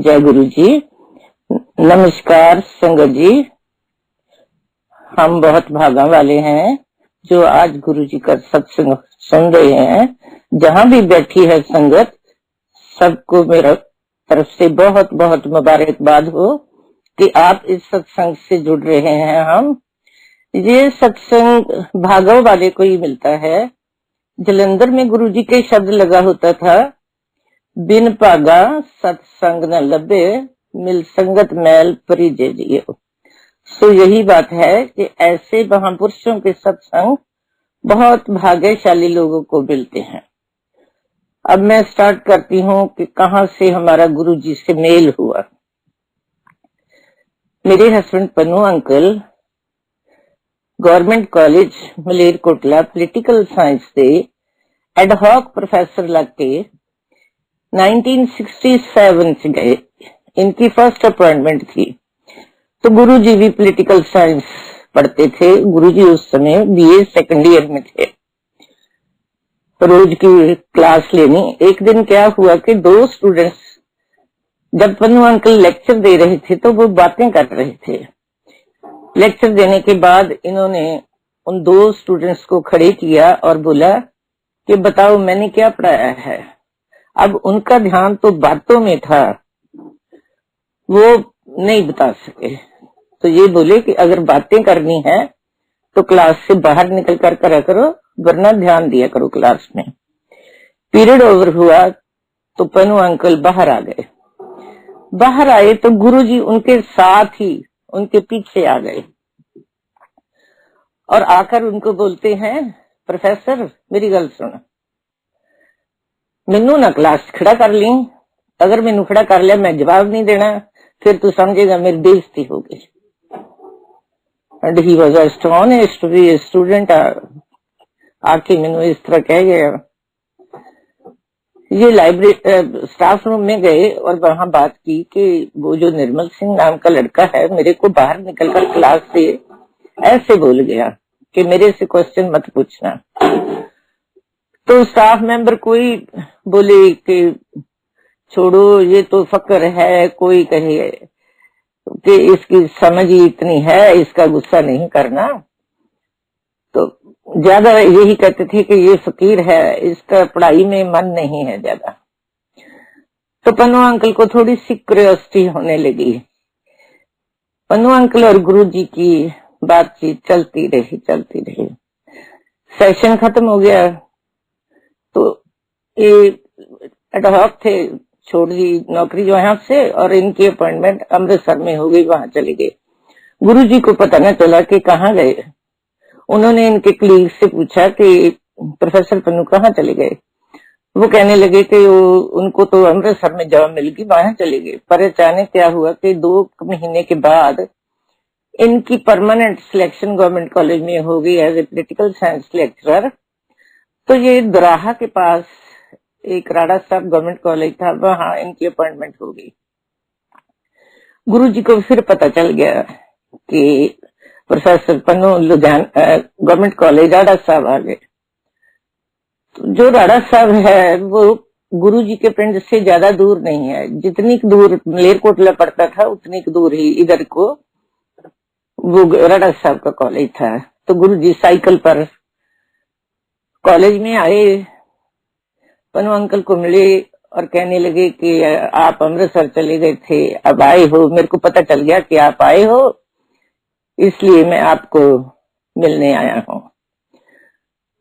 जय गुरु जी। नमस्कार संगत जी। हम बहुत भागा वाले हैं जो आज गुरु जी का सत्संग सुन रहे हैं। जहां भी बैठी है संगत, सबको मेरा तरफ से बहुत बहुत मुबारकबाद हो कि आप इस सत्संग से जुड़ रहे हैं। हम ये सत्संग भागव वाले को ही मिलता है। जलंधर में गुरु जी के शब्द लगा होता था, बिन भागा सत्संग न लभे, मिल संगत मैल परिजे जियो। सो यही बात है कि ऐसे महापुरुषों के सत्संग बहुत भाग्यशाली लोगों को मिलते हैं। अब मैं स्टार्ट करती हूँ कि कहाँ से हमारा गुरु जी से मेल हुआ। मेरे husband Pannu uncle government college Malerkotla political science से एडहॉक प्रोफेसर लग के 1967 से गए। इनकी फर्स्ट अपॉइंटमेंट थी। तो गुरुजी भी पॉलिटिकल साइंस पढ़ते थे। गुरुजी उस समय बीए सेकंड ईयर में थे। रोज की क्लास लेनी। एक दिन क्या हुआ कि दो स्टूडेंट्स जब पन्नू अंकल लेक्चर दे रहे थे तो वो बातें कर रहे थे। लेक्चर देने के बाद इन्होंने उन दो स्टूडेंट्स को खड़े किया और बोला कि बताओ मैंने क्या पढ़ाया है। अब उनका ध्यान तो बातों में था, वो नहीं बता सके। तो ये बोले कि अगर बातें करनी है तो क्लास से बाहर निकल कर करा करो, वरना ध्यान दिया करो क्लास में। पीरियड ओवर हुआ तो पन्नू अंकल बाहर आ गए। बाहर आए तो गुरुजी उनके साथ ही उनके पीछे आ गए और आकर उनको बोलते हैं, प्रोफेसर मेरी गल सुन, मैनू ना क्लास खड़ा कर ली। अगर मैनू खड़ा कर लिया मैं जवाब नहीं देना, फिर तू समझेगा मेरी बेइज्जती होगी। And he was astonished to be a student. आके मैनू इस तरह कह गया। ये लाइब्रेरी स्टाफ रूम में गए और वहां बात की कि वो जो निर्मल सिंह नाम का लड़का है मेरे को बाहर निकलकर क्लास से ऐसे बोल गया कि मेरे से क्वेश्चन मत पूछना। तो स्टाफ मेंबर कोई बोले कि छोड़ो ये तो फकर है, कोई कहे कि इसकी समझ ही इतनी है, इसका गुस्सा नहीं करना। तो ज्यादा यही कहते थे कि ये फकीर है, इसका पढ़ाई में मन नहीं है ज्यादा। तो पन्नू अंकल को थोड़ी सी क्यूरियोसिटी होने लगी। पन्नू अंकल और गुरुजी की बातचीत चलती रही। सेशन खत्म हो गया तो ये एडहॉक थे, छोड़ दी नौकरी वहां से और इनकी अपॉइंटमेंट अमृतसर में हो गई, वहां चले गए। गुरुजी को पता न चला कि कहाँ गए। उन्होंने इनके कलीग से पूछा कि प्रोफेसर पन्नू कहाँ चले गए। वो कहने लगे कि उनको तो अमृतसर में जॉब मिल गई, वहां चले गए। पर अचानक क्या हुआ कि 2 महीने के बाद इनकी परमानेंट सिलेक्शन गवर्नमेंट कॉलेज में हो गई as a political science lecturer. तो ये दोराहा के पास एक राणा साहब गवर्नमेंट कॉलेज था, वहां इनकी अपॉइंटमेंट हो गई। गुरुजी को फिर पता चल गया कि professor Pannu Ludhiana government college Rana साहब आ गए। तो जो राणा साहब है वो गुरुजी के पिंड से ज्यादा दूर नहीं है। जितनी दूर मलेरकोटला पड़ता था उतनी दूर ही इधर को वो राणा साहब का कॉलेज था। तो गुरुजी साइकिल पर कॉलेज में आए, पन्नू अंकल को मिले और कहने लगे कि आप अमृतसर चले गए थे, अब आए हो, मेरे को पता चल गया कि आप आए हो, इसलिए मैं आपको मिलने आया हूँ।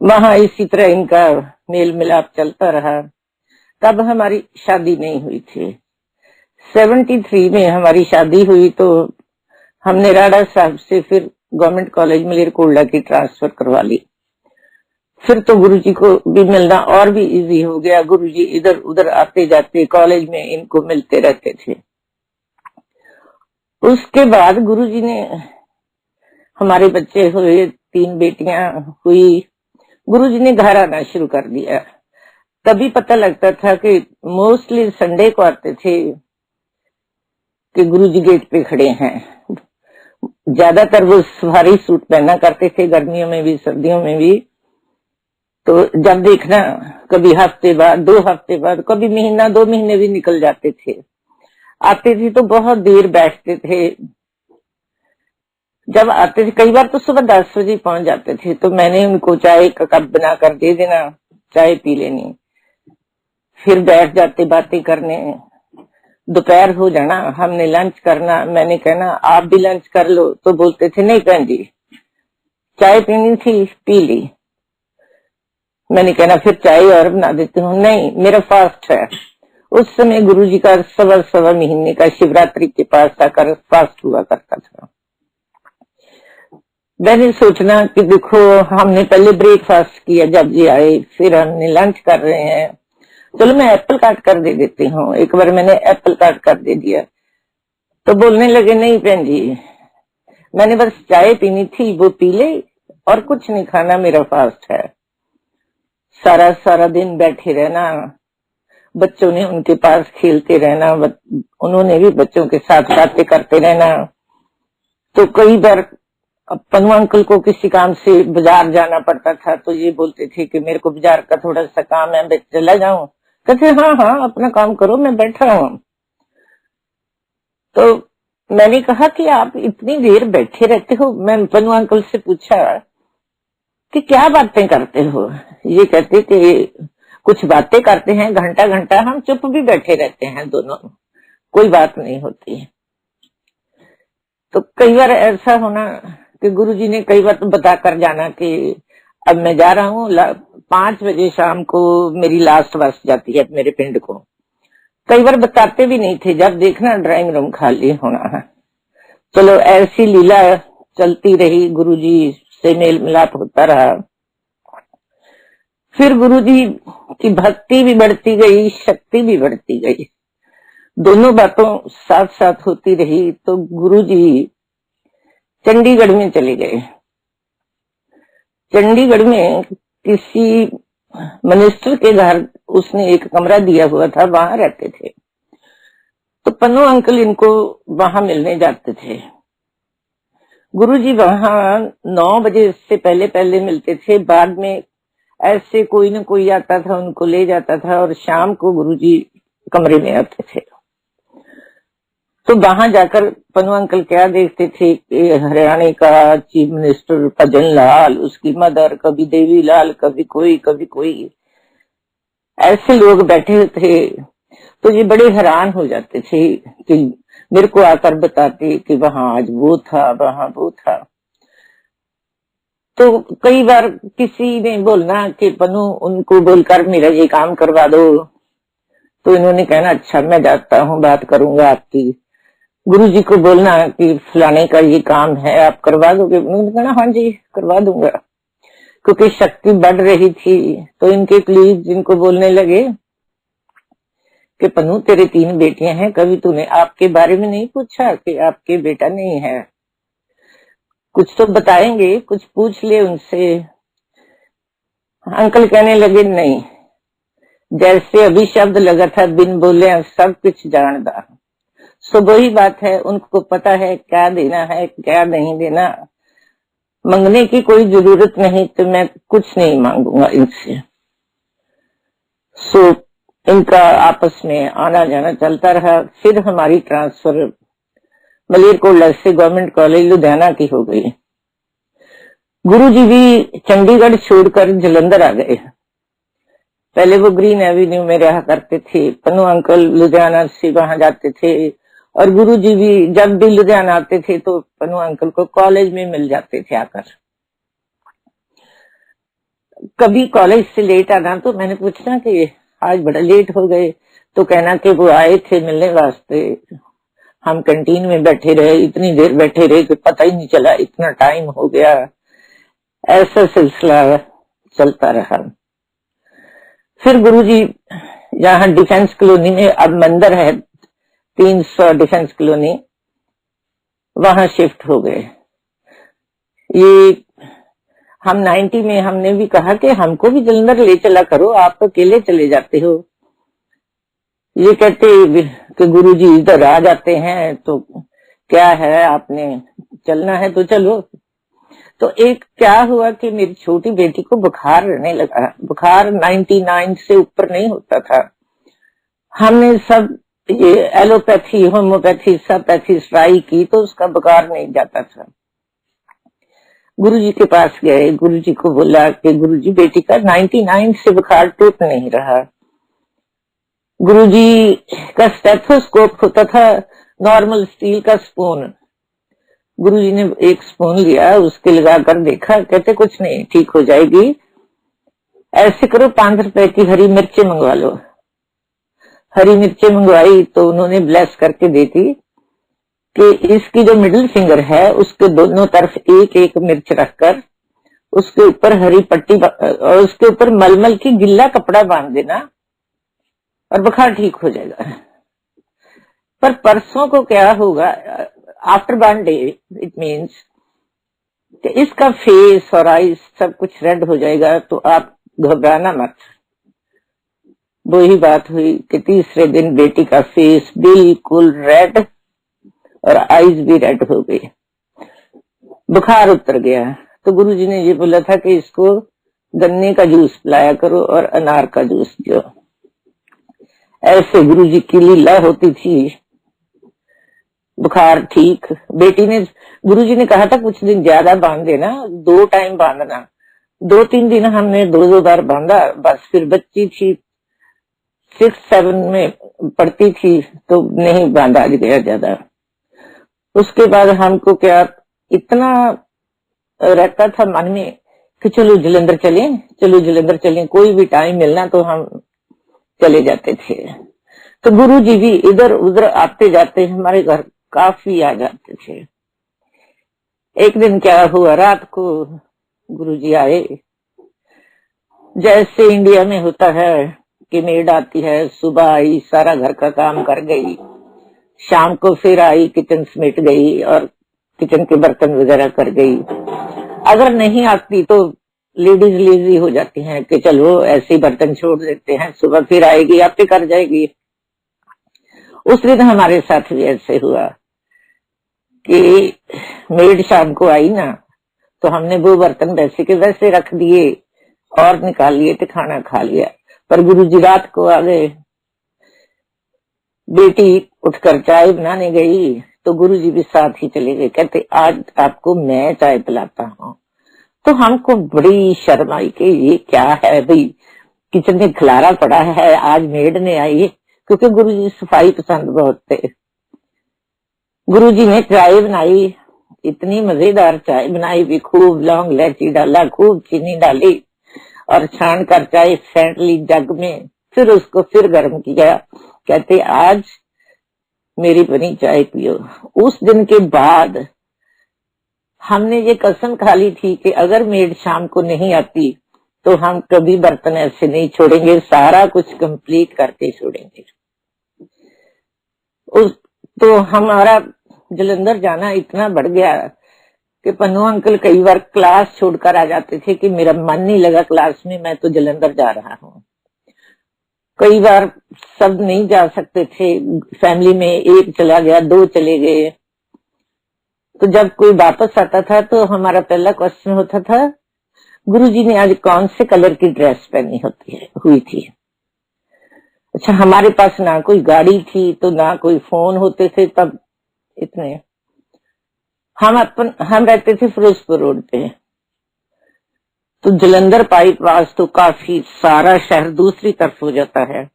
वहां इसी तरह इनका मेल मिलाप चलता रहा। तब हमारी शादी नहीं हुई थी। 73 में हमारी शादी हुई तो हमने राणा साहब से फिर गवर्नमेंट कॉलेज मलेरकोटला की ट्रांसफर करवा ली। फिर तो गुरुजी को भी मिलना और भी इजी हो गया। गुरुजी इधर उधर आते जाते कॉलेज में इनको मिलते रहते थे। उसके बाद गुरुजी ने हमारे बच्चे हुए, 3 बेटियां हुई। गुरुजी ने घर आना शुरू कर दिया। तभी पता लगता था कि मोस्टली संडे को आते थे कि गुरुजी गेट पे खड़े हैं। ज्यादातर वो सफारी सूट पहना करते थे, गर्मियों में भी सर्दियों में भी। तो जब देखना कभी हफ्ते बाद, 2 हफ्ते बाद, कभी महीना 2 महीने भी निकल जाते थे। आते थे तो बहुत देर बैठते थे। जब आते थे कई बार तो सुबह 10 बजे पहुंच जाते थे, तो मैंने उनको चाय का कप बना कर दे देना, चाय पी लेनी, फिर बैठ जाते बातें करने। दोपहर हो जाना, हमने लंच करना, मैंने कहना आप भी लंच कर लो, तो बोलते थे नहीं बहन जी चाय पीनी थी, पी ली। मैंने कहना फिर चाय और बना देती हूँ, नहीं मेरा फास्ट है। उस समय गुरुजी का सवा महीने का शिवरात्रि के पास आकर फास्ट हुआ करता था। मैंने सोचना कि देखो हमने पहले ब्रेकफास्ट किया जब ये आए, फिर हमने लंच कर रहे हैं, चलो मैं एप्पल काट कर दे देती हूँ। एक बार मैंने एप्पल काट कर दे दिया तो बोलने लगे नहीं बहन जी मैंने बस चाय पीनी थी, वो पी ले और कुछ नहीं खाना, मेरा फास्ट है। सारा सारा दिन बैठे रहना, बच्चों ने उनके पास खेलते रहना, उन्होंने भी बच्चों के साथ बातें करते रहना। तो कई बार पन्नू अंकल को किसी काम से बाजार जाना पड़ता था, तो ये बोलते थे कि मेरे को बाजार का थोड़ा सा काम है, मैं चला जाऊं। कहते हाँ हाँ अपना काम करो, मैं बैठा हूं। तो मैंने कहा कि आप इतनी देर बैठे रहते हो। मैं पन्नू अंकल से पूछा कि क्या बातें करते हो। ये कहते कि कुछ बातें करते हैं, घंटा घंटा हम चुप भी बैठे रहते हैं दोनों, कोई बात नहीं होती। तो कई बार ऐसा होना कि गुरुजी ने कई बार तो बता कर जाना कि अब मैं जा रहा हूँ, 5 बजे शाम को मेरी लास्ट बस जाती है मेरे पिंड को। कई बार बताते भी नहीं थे, जब देखना ड्राइंग रूम खाली होना है। चलो ऐसी लीला चलती रही, गुरुजी से मेल मिलाप होता रहा। फिर गुरुजी की भक्ति भी बढ़ती गई, शक्ति भी बढ़ती गई, दोनों बातों साथ साथ होती रही। तो गुरुजी चंडीगढ़ में चले गए। चंडीगढ़ में किसी मिनिस्टर के घर उसने एक कमरा दिया हुआ था, वहां रहते थे। तो पन्नू अंकल इनको वहां मिलने जाते थे। गुरुजी वहां 9 बजे से पहले पहले मिलते थे, बाद में ऐसे कोई न कोई आता था उनको ले जाता था, और शाम को गुरुजी कमरे में आते थे। तो वहां जाकर पन्नू अंकल क्या देखते थे कि हरियाणा का चीफ मिनिस्टर भजन लाल, उसकी मदर, कभी देवी लाल, कभी कोई ऐसे लोग बैठे थे। तो ये बड़े हैरान हो जाते थे कि मेरे को आकर बताते कि वहां आज वो था, वहां वो था। तो कई बार किसी ने बोलना कि पन्नू उनको बोलकर मेरा ये काम करवा दो, तो इन्होंने कहना अच्छा मैं जाता हूँ, बात करूंगा आपकी। गुरुजी को बोलना कि फलाने का ये काम है, आप करवा दोगे? उन्होंने कहना हाँ जी करवा दूंगा। क्योंकि शक्ति बढ़ रही थी, तो इनके कलीग जिनको बोलने लगे कि पन्नू तेरे 3 बेटियां हैं, कभी तूने आपके बारे में नहीं पूछा कि आपके बेटा नहीं है? कुछ तो बताएंगे, कुछ पूछ ले उनसे। अंकल कहने लगे नहीं, जैसे अभी शब्द लगा था बिन बोले सब कुछ जानदा। सो वही बात है, उनको पता है क्या देना है क्या नहीं देना। मांगने की कोई जरूरत नहीं, तो मैं कुछ नहीं मांगूंगा इनसे। सो इनका आपस में आना जाना चलता रहा। फिर हमारी ट्रांसफर मलेरकोटला से गवर्नमेंट कॉलेज लुधियाना की हो गई। गुरुजी भी चंडीगढ़ छोड़कर जलंधर आ गए। पहले वो ग्रीन एवेन्यू में रहा करते थे, पन्नू अंकल लुधियाना से वहां जाते थे, और गुरुजी भी जब भी लुधियाना आते थे तो पन्नू अंकल को कॉलेज में मिल जाते थे आकर। कभी कॉलेज से लेट आना तो मैंने पूछना कि आज बड़ा लेट हो गए, तो कहना कि वो आए थे मिलने वास्ते, हम कैंटीन में बैठे रहे, इतनी देर बैठे रहे कि पता ही नहीं चला इतना टाइम हो गया। ऐसा सिलसिला चलता रहा। फिर गुरुजी यहाँ डिफेंस कॉलोनी में, अब मंदिर है 300 डिफेंस कॉलोनी, वहां शिफ्ट हो गए। ये हम 90 में हमने भी कहा कि हमको भी जलंधर ले चला करो, आप तो अकेले चले जाते हो। ये कहते कि गुरुजी इधर आ जाते हैं तो क्या है, आपने चलना है तो चलो। तो एक क्या हुआ कि मेरी छोटी बेटी को बुखार रहने लगा। बुखार 99 से ऊपर नहीं होता था। हमने सब ये एलोपैथी, होम्योपैथी, सबपैथी ट्राई की तो उसका बुखार नहीं जाता था। गुरुजी के पास गए, गुरुजी को बोला कि गुरुजी बेटी का 99 से बुखार टूट नहीं रहा। गुरुजी का स्टेथोस्कोप होता था नॉर्मल स्टील का स्पून। गुरुजी ने एक स्पून लिया, उसके लगाकर देखा, कहते कुछ नहीं, ठीक हो जाएगी। ऐसे करो 5 रुपए की हरी मिर्चें मंगवा लो। हरी मिर्चें मंगवाई तो उन्होंने ब्लेस करके दी थी कि इसकी जो मिडिल फिंगर है उसके दोनों तरफ एक एक मिर्च रखकर उसके ऊपर हरी पट्टी और उसके ऊपर मलमल की गिल्ला कपड़ा बांध देना और बुखार ठीक हो जाएगा। पर परसों को क्या होगा, आफ्टर 1 डे इट मीन्स कि इसका फेस और आईज सब कुछ रेड हो जाएगा, तो आप घबराना मत। वही बात हुई कि तीसरे दिन बेटी का फेस बिल्कुल रेड और आईज भी रेड हो गई, बुखार उतर गया। तो गुरुजी ने ये बोला था कि इसको गन्ने का जूस पिलाया करो और अनार का जूस पियो। ऐसे गुरुजी की लीला होती थी। बुखार ठीक, बेटी ने, गुरुजी ने कहा था कुछ दिन ज्यादा बांध देना, 2 टाइम बांधना। 2-3 दिन हमने 2-2 बार बांधा, बस फिर बच्ची थी 6-7 में पढ़ती थी तो नहीं बांधा गया ज्यादा। उसके बाद हमको क्या इतना रहता था मन में कि चलो जलंधर चलें, चलो जलंधर चलें, कोई भी टाइम मिलना तो हम चले जाते थे। तो गुरुजी भी इधर उधर आते जाते हमारे घर काफी आ जाते थे। एक दिन क्या हुआ, रात को गुरुजी आए। जैसे इंडिया में होता है कि मेड आती है, सुबह आई, सारा घर का काम कर गई, शाम को फिर आई, किचन समेट गई और किचन के बर्तन वगैरह कर गई। अगर नहीं आती तो लेडीज लेजी हो जाती हैं कि चलो ऐसे ही बर्तन छोड़ देते हैं, सुबह फिर आएगी, आपे कर जाएगी। उस दिन हमारे साथ भी ऐसे हुआ कि मेड शाम को आई ना, तो हमने वो बर्तन वैसे के वैसे रख दिए और निकाल लिए तो खाना खा लिया। पर गुरुजी रात को आ गए। बेटी उठकर चाय बनाने गई तो गुरुजी भी साथ ही चले गए। कहते आज आपको मैं चाय पिलाता हूँ। तो हमको बड़ी शर्म आई कि ये क्या है भाई, किचन में खिलारा पड़ा है, आज मेड ने आई, क्योंकि गुरुजी सफाई पसंद बहुत थे। गुरुजी ने चाय बनाई, इतनी मजेदार चाय बनाई भी, खूब लौंग इलायची डाला, खूब चीनी डाली और छान कर चाय फेंट ली जग में, फिर उसको फिर गर्म किया। कहते आज मेरी बनी चाय पियो। उस दिन के बाद हमने ये कसम खा ली थी कि अगर मेड शाम को नहीं आती तो हम कभी बर्तन ऐसे नहीं छोड़ेंगे, सारा कुछ कंप्लीट करके छोड़ेंगे। तो हमारा जलंधर जाना इतना बढ़ गया कि पन्नू अंकल कई बार क्लास छोड़कर आ जाते थे कि मेरा मन नहीं लगा क्लास में, मैं तो जलंधर जा रहा हूँ। कई बार सब नहीं जा सकते थे, फैमिली में एक चला गया, 2 चले गए। तो जब कोई वापस आता था तो हमारा पहला क्वेश्चन होता था, गुरुजी ने आज कौन से कलर की ड्रेस पहनी हुई थी। अच्छा, हमारे पास ना कोई गाड़ी थी तो ना कोई फोन होते थे तब इतने। हम रहते थे फिरोजपुर रोड पे, तो जलंधर बाईपास तो काफी सारा शहर दूसरी तरफ हो जाता है।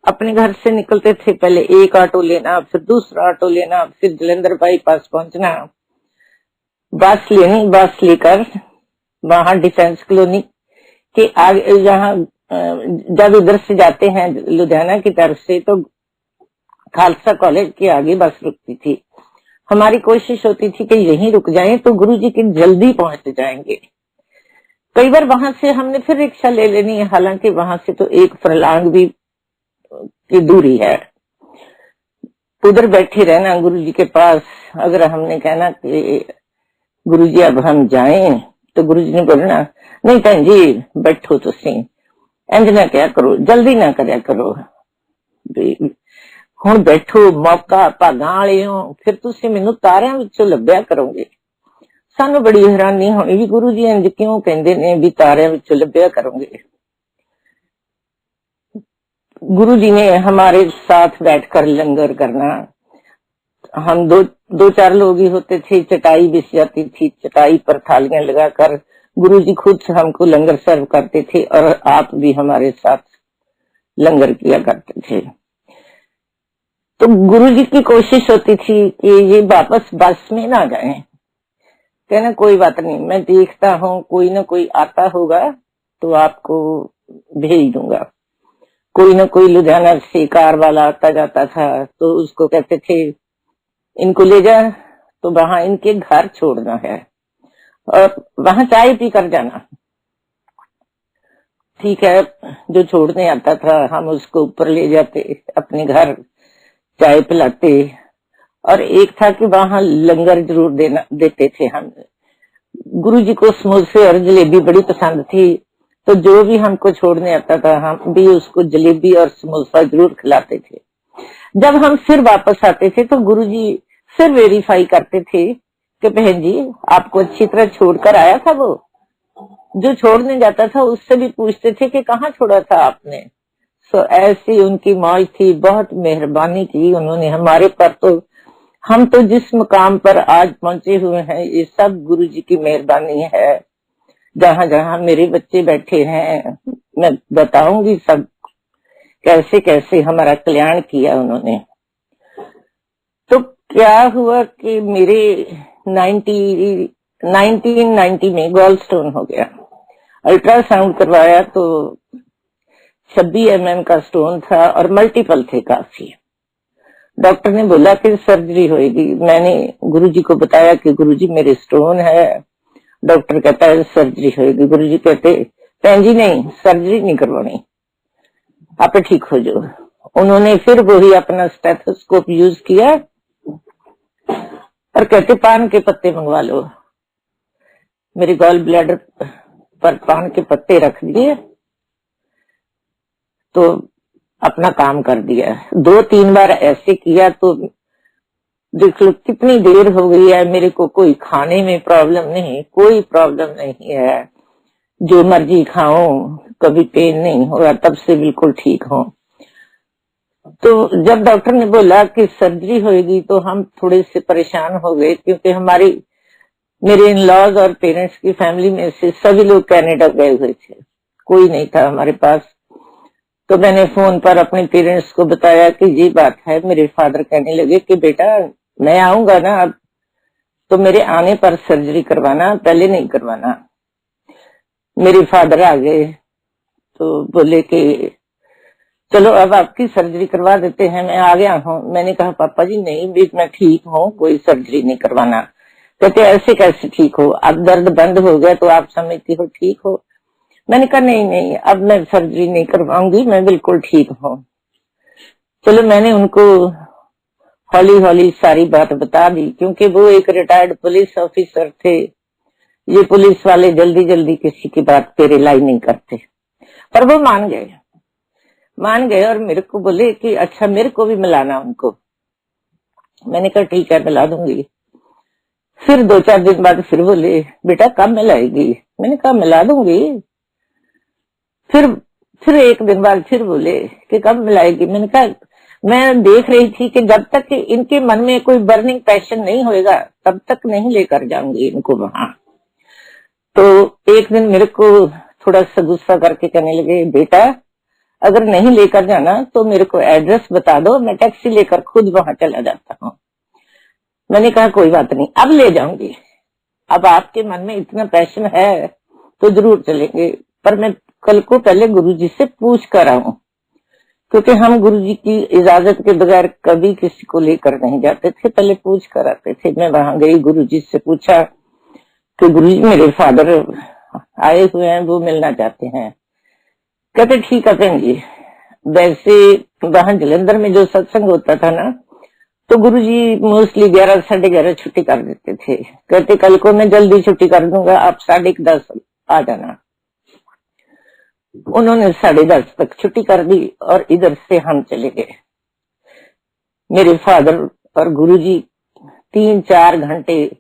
अपने घर से निकलते थे, पहले एक ऑटो लेना, फिर दूसरा ऑटो लेना, फिर जलंधर बाईपास पहुंचना, बस लेनी, बस लेकर वहां डिफेंस कॉलोनी के आगे, यहाँ जब इधर से जाते हैं लुधियाना की तरफ से तो खालसा कॉलेज के आगे बस रुकती थी। हमारी कोशिश होती थी कि यहीं रुक जाएं तो गुरुजी की जल्दी पहुंच जाएंगे। कई बार वहां से हमने फिर रिक्शा ले लेनी है, हालांकि वहां से तो 1 फरलांग भी की दूरी है। उधर बैठे रहना गुरुजी के पास। अगर हमने कहना कि गुरुजी अब हम जाएं तो गुरुजी ने बोलना, नहीं भैन जी बैठो, तुसी इंज ना क्या करो, जल्दी ना करया करो, हुण बैठो, मौका भागां वाले हो, फिर तुसी मैनू तारियां विचों लभ्या करोगे। सानू बड़ी हैरानी होनी भी गुरुजी इंज क्यों कहंदे ने भी तारियां विचों लभ्या करोगे। गुरुजी ने हमारे साथ बैठकर लंगर करना। हम दो चार लोग ही होते थे, चटाई बिछ जाती थी, चटाई पर थालियां लगाकर गुरुजी खुद हमको लंगर सर्व करते थे और आप भी हमारे साथ लंगर किया करते थे। तो गुरुजी की कोशिश होती थी कि ये वापस बस में ना जाए। कहना कोई बात नहीं, मैं देखता हूँ कोई ना कोई आता होगा तो आपको भेज दूंगा। कोई ना कोई लुधियाना से कार वाला आता जाता था तो उसको कहते थे इनको ले जा, तो वहां इनके घर छोड़ना है और वहां चाय पी कर जाना। ठीक है, जो छोड़ने आता था हम उसको ऊपर ले जाते, अपने घर चाय पिलाते। और एक था कि वहां लंगर जरूर देते थे हम। गुरुजी को समोसे और जलेबी बड़ी पसंद थी, तो जो भी हमको छोड़ने आता था हम भी उसको जलेबी और समोसा जरूर खिलाते थे। जब हम फिर वापस आते थे तो गुरुजी फिर वेरीफाई करते थे कि बहन जी आपको अच्छी तरह छोड़कर आया था। वो जो छोड़ने जाता था उससे भी पूछते थे कि कहाँ छोड़ा था आपने। सो ऐसी उनकी मौज थी, बहुत मेहरबानी की उन्होंने हमारे पर। तो हम तो जिस मुकाम पर आज पहुंचे हुए हैं ये सब गुरुजी की मेहरबानी है। जहां जहां मेरे बच्चे बैठे हैं मैं बताऊंगी सब कैसे कैसे हमारा कल्याण किया उन्होंने। तो क्या हुआ कि मेरे 1990 में गॉल स्टोन हो गया। अल्ट्रासाउंड करवाया तो 26 mm का स्टोन था और मल्टीपल थे काफी। डॉक्टर ने बोला कि सर्जरी होगी। मैंने गुरुजी को बताया कि गुरुजी मेरे स्टोन है। डॉक्टर कहता है सर्जरी होगी। गुरुजी कहते बहन जी नहीं, सर्जरी नहीं करवानी, आप ठीक हो जाओ। उन्होंने फिर वही अपना स्टेथोस्कोप यूज किया और कहते पान के पत्ते मंगवा लो। मेरे गॉल ब्लैडर पर पान के पत्ते रख दिए तो अपना काम कर दिया। 2-3 बार ऐसे किया तो देख लो कितनी देर हो गई है। मेरे को कोई खाने में प्रॉब्लम नहीं, कोई प्रॉब्लम नहीं है, जो मर्जी खाऊं, कभी पेन नहीं हो रहा, तब से बिल्कुल ठीक हूं। तो जब डॉक्टर ने बोला कि सर्जरी होगी तो हम थोड़े से परेशान हो गए, क्योंकि मेरे इन लॉज और पेरेंट्स की फैमिली में से सभी लोग कनाडा गए हुए थे, कोई नहीं था हमारे पास। तो मैंने फोन पर अपने पेरेंट्स को बताया कि ये बात है। मेरे फादर कहने लगे कि बेटा मैं आऊंगा ना अब, तो मेरे आने पर सर्जरी करवाना, पहले नहीं करवाना। मेरे फादर आ गए तो बोले कि चलो अब आपकी सर्जरी करवा देते हैं, मैं आ गया हूँ। मैंने कहा पापा जी नहीं भी, मैं ठीक हूँ, कोई सर्जरी नहीं करवाना। कहते ऐसे कैसे ठीक हो, अब दर्द बंद हो गया तो आप समझती हो ठीक हो। मैंने कहा नहीं, अब मैं सर्जरी नहीं करवाऊंगी, मैं बिल्कुल ठीक हूँ। चलो मैंने उनको हौली हौली सारी बात बता दी, क्योंकि वो एक रिटायर्ड पुलिस ऑफिसर थे। ये पुलिस वाले जल्दी जल्दी किसी की बात पे रिलाई नहीं करते, पर वो मान गए और मेरे को बोले कि अच्छा मेरे को भी मिलाना उनको। मैंने कहा ठीक है मिला दूंगी। फिर 2-4 दिन बाद फिर बोले बेटा कब मिलाएगी। मैंने कहा मिला दूंगी। फिर 1 दिन बाद फिर बोले कि कब मिलाएगी। मैंने कहा मैं देख रही थी कि जब तक इनके मन में कोई बर्निंग पैशन नहीं होएगा तब तक नहीं लेकर जाऊंगी इनको वहां। तो एक दिन मेरे को थोड़ा सा गुस्सा करके कहने लगे बेटा अगर नहीं लेकर जाना तो मेरे को एड्रेस बता दो, मैं टैक्सी लेकर खुद वहां चला जाता हूँ। मैंने कहा कोई बात नहीं अब ले जाऊंगी, अब आपके मन में इतना पैशन है तो जरूर चलेंगे, पर मैं कल को पहले गुरुजी से पूछ कर आऊं, क्योंकि हम गुरुजी की इजाजत के बगैर कभी किसी को लेकर नहीं जाते थे, पहले पूछ कर आते थे। मैं वहां गई, गुरुजी से पूछा कि गुरुजी मेरे फादर आए हुए हैं, वो मिलना चाहते हैं। कहते ठीक है बहन जी। वैसे वहां जलंधर में जो सत्संग होता था ना, तो गुरुजी मोस्टली 11-11:30 छुट्टी कर देते थे। कहते कल को मैं जल्दी छुट्टी कर दूंगा, आप 10:30 आ जाना। उन्होंने 10:30 तक छुट्टी कर दी और इधर से हम चले गए। मेरे फादर और गुरुजी 3-4 घंटे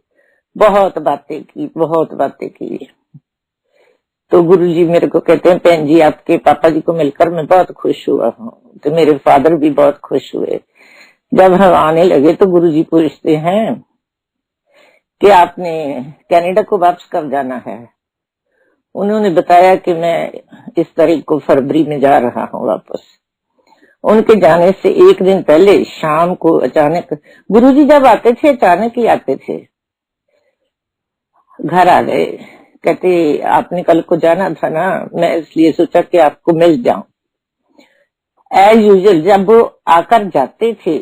बहुत बातें की। तो गुरुजी मेरे को कहते हैं, बहन जी आपके पापा जी को मिलकर मैं बहुत खुश हुआ हूँ। तो मेरे फादर भी बहुत खुश हुए। जब हम आने लगे तो गुरुजी पूछते हैं कि आपने कनाडा को वापस कब जाना है। उन्होंने बताया कि मैं इस तारीख को फरवरी में जा रहा हूँ वापस। उनके जाने से एक दिन पहले शाम को अचानक, गुरुजी जब आते थे अचानक ही आते थे, घर आ गए। कहते आपने कल को जाना था ना, मैं इसलिए सोचा कि आपको मिल जाऊं। एज यूजुअल जब वो आकर जाते थे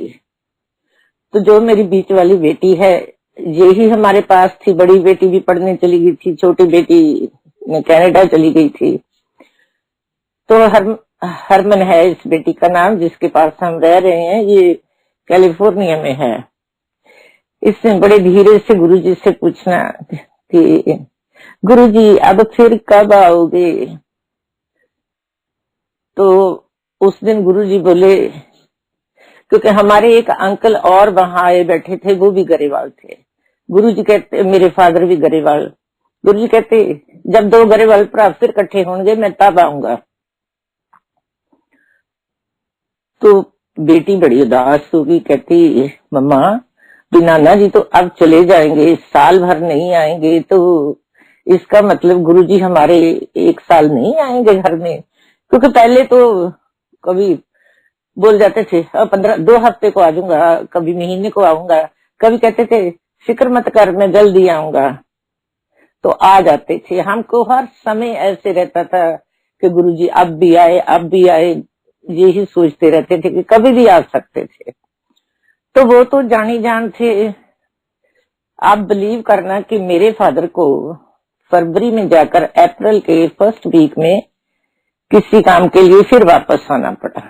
तो जो मेरी बीच वाली बेटी है यही हमारे पास थी। बड़ी बेटी भी पढ़ने चली गई थी, छोटी बेटी कनाडा चली गई थी। तो हरमन है इस बेटी का नाम, जिसके पास हम रह रहे हैं, ये कैलिफोर्निया में है। इसने बड़े धीरे से गुरुजी से पूछना कि गुरुजी अब फिर कब आओगे। तो उस दिन गुरुजी बोले, क्योंकि हमारे एक अंकल और वहां आए बैठे थे, वो भी गरेवाल थे। गुरुजी कहते, मेरे फादर भी गरेवाल। गुरुजी कहते जब दो गरेवाल भरा फिर इकट्ठे होंगे मैं तब आऊंगा। तो बेटी बड़ी उदास होगी, कहती मम्मा नाना जी तो अब चले जाएंगे, साल भर नहीं आएंगे, तो इसका मतलब गुरुजी हमारे एक साल नहीं आएंगे घर में। क्योंकि पहले तो कभी बोल जाते थे 2 हफ्ते को आ जाऊंगा, कभी महीने को आऊंगा, कभी कहते थे फिक्र मत कर मैं जल्दी आऊंगा, तो आ जाते थे। हमको हर समय ऐसे रहता था कि गुरुजी अब भी आए अब भी आए, यही सोचते रहते थे कि कभी भी आ सकते थे। तो वो तो जानी जान थे। आप बिलीव करना कि मेरे फादर को फरवरी में जाकर अप्रैल के फर्स्ट वीक में किसी काम के लिए फिर वापस आना पड़ा।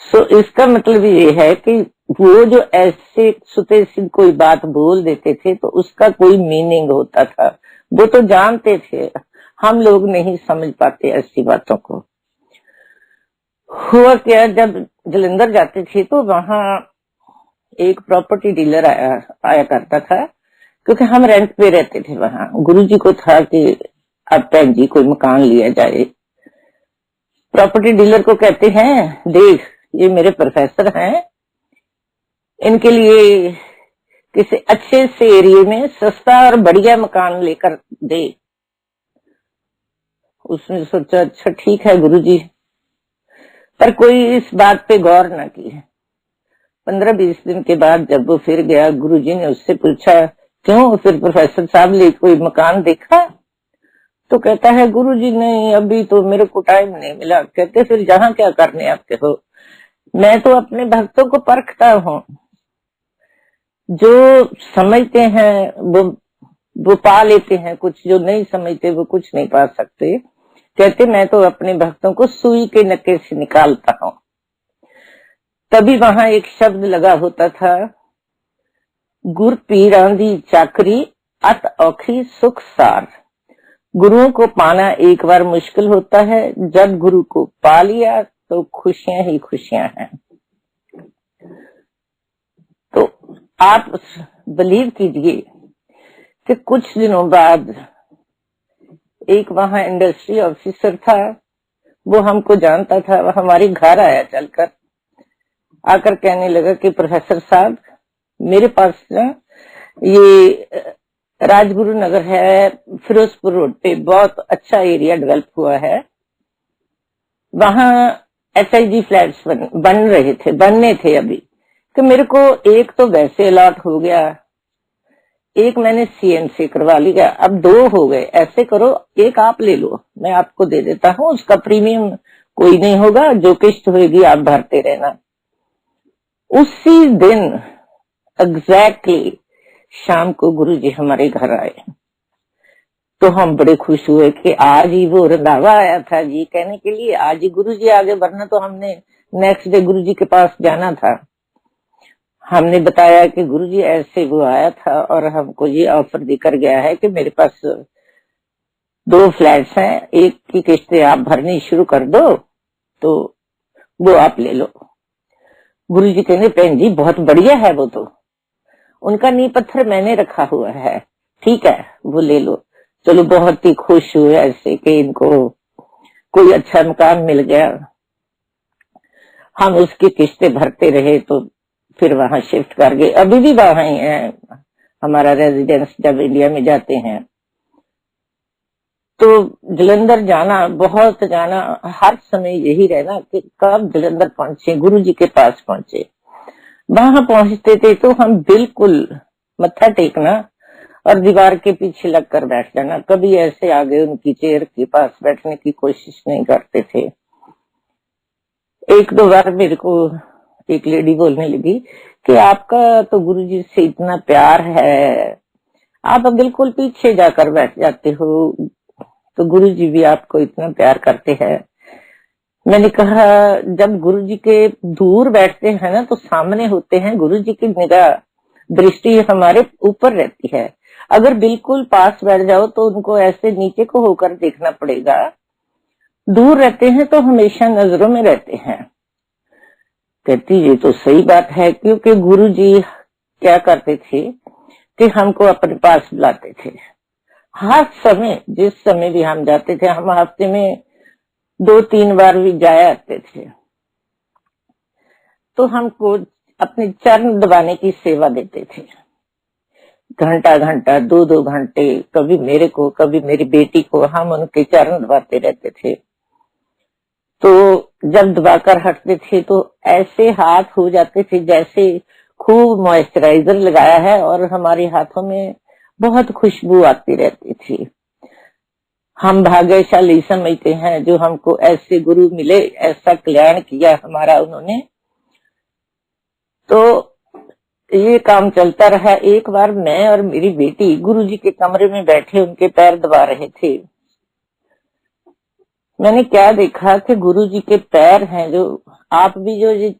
सो इसका मतलब ये है कि वो जो ऐसे सुते से कोई बात बोल देते थे तो उसका कोई मीनिंग होता था, वो तो जानते थे, हम लोग नहीं समझ पाते ऐसी बातों को। हुआ क्या, जब जलंधर जाते थे तो वहां एक प्रॉपर्टी डीलर आया करता था, क्योंकि हम रेंट पे रहते थे वहां। गुरुजी को था कि अब बहन जी कोई मकान लिया जाए। प्रॉपर्टी डीलर को कहते हैं, देख ये मेरे प्रोफेसर हैं, इनके लिए किसी अच्छे से एरिया में सस्ता और बढ़िया मकान लेकर दे। उसने सोचा अच्छा ठीक है गुरुजी, पर कोई इस बात पे गौर न की। 15-20 दिन के बाद जब वो फिर गया, गुरुजी ने उससे पूछा क्यों फिर प्रोफेसर साहब ने कोई मकान देखा। तो कहता है गुरुजी नहीं, अभी तो मेरे को टाइम नहीं मिला। कहते फिर जहां क्या करने आते हो। मैं तो अपने भक्तों को परखता हूँ, जो समझते हैं वो पा लेते हैं, कुछ जो नहीं समझते वो कुछ नहीं पा सकते। कहते मैं तो अपने भक्तों को सुई के नक्के से निकालता हूँ। तभी वहां एक शब्द लगा होता था, गुर पीरां दी चाकरी अत औखी सुख सार। गुरुओं को पाना एक बार मुश्किल होता है, जब गुरु को पा लिया तो खुशियां ही खुशियां हैं। तो आप बिलीव कीजिए कि कुछ दिनों बाद एक वहां इंडस्ट्री ऑफिसर था, वो हमको जानता था, वो हमारे घर आया चलकर, आकर कहने लगा कि प्रोफेसर साहब मेरे पास ना ये राजगुरु नगर है, फिरोजपुर रोड पे बहुत अच्छा एरिया डेवलप हुआ है, वहां HIG फ्लैट्स बनने थे अभी। कि मेरे को एक तो वैसे अलॉट हो गया, एक मैंने CM से करवा लिया, अब 2 हो गए। ऐसे करो एक आप ले लो, मैं आपको दे देता हूँ, उसका प्रीमियम कोई नहीं होगा, जो किस्त होगी आप भरते रहना। उसी दिन एग्जैक्टली शाम को गुरुजी हमारे घर आए। तो हम बड़े खुश हुए कि आज ही वो रंधावा आया था जी कहने के लिए, आज ही गुरुजी आ गए, वरना तो हमने नेक्स्ट डे गुरुजी के पास जाना था। हमने बताया कि गुरुजी ऐसे वो आया था और हमको ये ऑफर देकर गया है कि मेरे पास 2 फ्लैट्स हैं, एक की किस्तें आप भरनी शुरू कर दो तो वो आप ले लो। गुरुजी कहने बहन जी बहुत बढ़िया है, वो तो उनका नींव पत्थर मैंने रखा हुआ है, ठीक है वो ले लो। चलो बहुत ही खुश हुए ऐसे कि इनको कोई अच्छा मकान मिल गया। हम उसकी किस्तें भरते रहे तो फिर वहां शिफ्ट कर गए। अभी भी वहां ही है हमारा रेजिडेंस। जब इंडिया में जाते हैं तो जलंधर जाना, बहुत जाना, हर समय यही रहना कि कब जलंधर पहुंचे, गुरु जी के पास पहुंचे। वहां पहुंचते थे तो हम बिल्कुल मत्था टेकना और दीवार के पीछे लगकर बैठ जाना। कभी ऐसे आगे उनकी चेयर के पास बैठने की कोशिश नहीं करते थे। एक दो बार मेरे को एक लेडी बोलने लगी कि आपका तो गुरुजी से इतना प्यार है, आप बिल्कुल पीछे जाकर बैठ जाते हो, तो गुरुजी भी आपको इतना प्यार करते हैं। मैंने कहा जब गुरुजी के दूर बैठते हैं ना तो सामने होते हैं, गुरुजी की निगाह दृष्टि हमारे ऊपर रहती है। अगर बिल्कुल पास बैठ जाओ तो उनको ऐसे नीचे को होकर देखना पड़ेगा। दूर रहते हैं तो हमेशा नजरों में रहते हैं। कहती ये तो सही बात है, क्योंकि गुरुजी क्या करते थे कि हमको अपने पास बुलाते थे। हर समय, जिस समय भी हम जाते थे, हम हफ्ते में 2-3 बार भी जाया आते थे, तो हमको अपने चरण दबाने की सेवा देते थे। घंटा घंटा, 2-2 घंटे, कभी मेरे को कभी मेरी बेटी को हम उनके चरण दबाते रहते थे। तो जब दबाकर हटते थे तो ऐसे हाथ हो जाते थे जैसे खूब मॉइस्चराइजर लगाया है और हमारे हाथों में बहुत खुशबू आती रहती थी। हम भाग्यशाली समझते हैं जो हमको ऐसे गुरु मिले, ऐसा कल्याण किया हमारा उन्होंने। तो ये काम चलता रहा। एक बार मैं और मेरी बेटी गुरुजी के कमरे में बैठे उनके पैर दबा रहे थे। मैंने क्या देखा कि गुरुजी के पैर हैं, जो आप भी जो